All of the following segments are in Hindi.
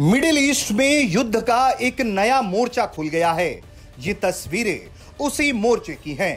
मिडिल ईस्ट में युद्ध का एक नया मोर्चा खुल गया है। ये तस्वीरें उसी मोर्चे की हैं।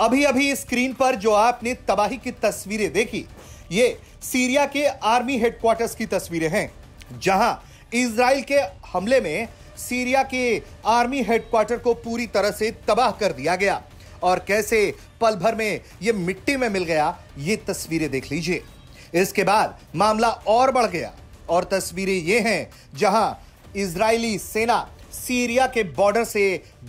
अभी अभी स्क्रीन पर जो आपने तबाही की तस्वीरें देखी, ये सीरिया के आर्मी हेडक्वार्टर्स की तस्वीरें हैं, जहां इजराइल के हमले में सीरिया के आर्मी हेडक्वार्टर को पूरी तरह से तबाह कर दिया गया और कैसे पल भर में ये मिट्टी में मिल गया, ये तस्वीरें देख लीजिए। इसके बाद मामला और बढ़ गया और तस्वीरें ये हैं जहां इजरायली सेना सीरिया के बॉर्डर से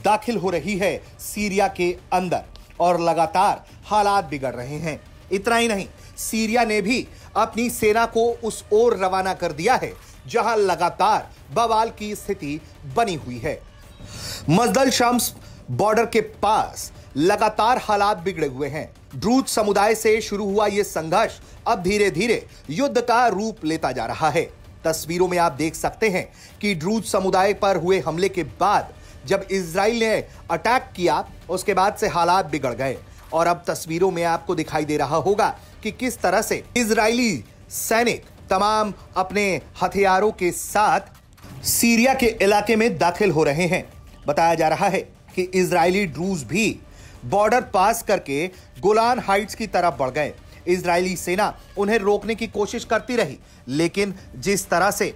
दाखिल हो रही है सीरिया के अंदर और लगातार हालात बिगड़ रहे हैं। इतना ही नहीं, सीरिया ने भी अपनी सेना को उस ओर रवाना कर दिया है जहां लगातार बवाल की स्थिति बनी हुई है। मजदल शम्स बॉर्डर के पास लगातार हालात बिगड़े हुए हैं। ड्रूज समुदाय से शुरू हुआ यह संघर्ष अब धीरे धीरे युद्ध का रूप लेता जा रहा है। तस्वीरों में आप देख सकते हैं कि ड्रूज समुदाय पर हुए हमले के बाद जब इजराइल ने अटैक किया, उसके बाद से हालात बिगड़ गए और अब तस्वीरों में आपको दिखाई दे रहा होगा कि किस तरह से इजरायली सैनिक तमाम अपने हथियारों के साथ सीरिया के इलाके में दाखिल हो रहे हैं। बताया जा रहा है कि इजरायली ड्रूज भी बॉर्डर पास करके गोलान हाइट्स की तरफ बढ़ गए। इजरायली सेना उन्हें रोकने की कोशिश करती रही, लेकिन जिस तरह से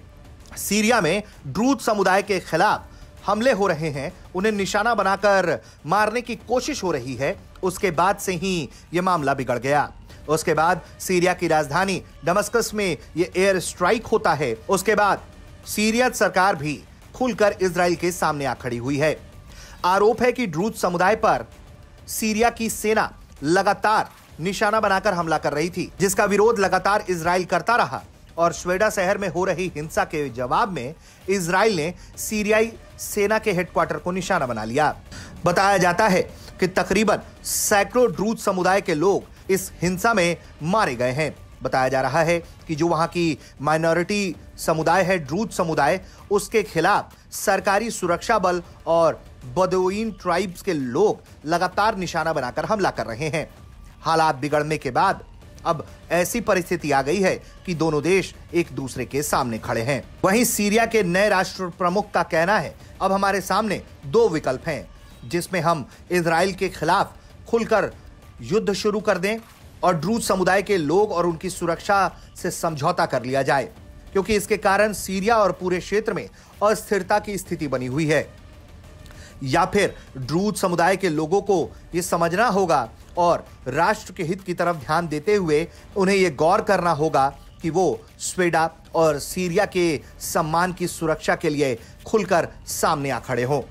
सीरिया में ड्रूज समुदाय के खिलाफ हमले हो रहे हैं, उन्हें निशाना बनाकर मारने की कोशिश हो रही है, उसके बाद से ही यह मामला बिगड़ गया। उसके बाद सीरिया की राजधानी दमिश्क में यह एयर स्ट्राइक होता है। उसके बाद सीरिया सरकार भी खुलकर इजराइल के सामने आ खड़ी हुई है। आरोप है कि ड्रूज समुदाय पर सीरिया की सेना लगातार निशाना बनाकर हमला कर रही थी, जिसका विरोध लगातार इजराइल करता रहा और श्वेडा शहर में हो रही हिंसा के जवाब में इजराइल ने सीरियाई सेना के हेडक्वार्टर को निशाना बना लिया। बताया जाता है कि तकरीबन सैकड़ों ड्रूज समुदाय के लोग इस हिंसा में मारे गए हैं। बताया जा रहा है कि जो वहां की माइनॉरिटी समुदाय है, ड्रूज समुदाय, उसके खिलाफ सरकारी सुरक्षा बल और बदोइन ट्राइब्स के लोग लगातार निशाना बनाकर हमला कर रहे हैं। हालात बिगड़ने के बाद अब ऐसी परिस्थिति आ गई है कि दोनों देश एक दूसरे के सामने खड़े हैं। वहीं सीरिया के नए राष्ट्र प्रमुख का कहना है, अब हमारे सामने दो विकल्प हैं, जिसमें हम इजराइल के खिलाफ खुलकर युद्ध शुरू कर दें और ड्रूज समुदाय के लोग और उनकी सुरक्षा से समझौता कर लिया जाए, क्योंकि इसके कारण सीरिया और पूरे क्षेत्र में अस्थिरता की स्थिति बनी हुई है। या फिर ड्रूज समुदाय के लोगों को यह समझना होगा और राष्ट्र के हित की तरफ ध्यान देते हुए उन्हें यह गौर करना होगा कि वो स्वेडा और सीरिया के सम्मान की सुरक्षा के लिए खुलकर सामने आ खड़े हों।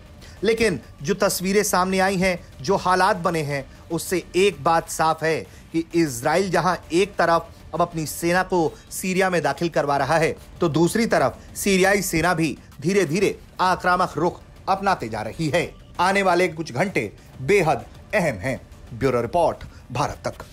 लेकिन जो तस्वीरें सामने आई हैं, जो हालात बने हैं, उससे एक बात साफ है कि इजराइल जहां एक तरफ अब अपनी सेना को सीरिया में दाखिल करवा रहा है, तो दूसरी तरफ सीरियाई सेना भी धीरे धीरे आक्रामक रुख अपनाते जा रही है। आने वाले कुछ घंटे बेहद अहम हैं। ब्यूरो रिपोर्ट, भारत तक।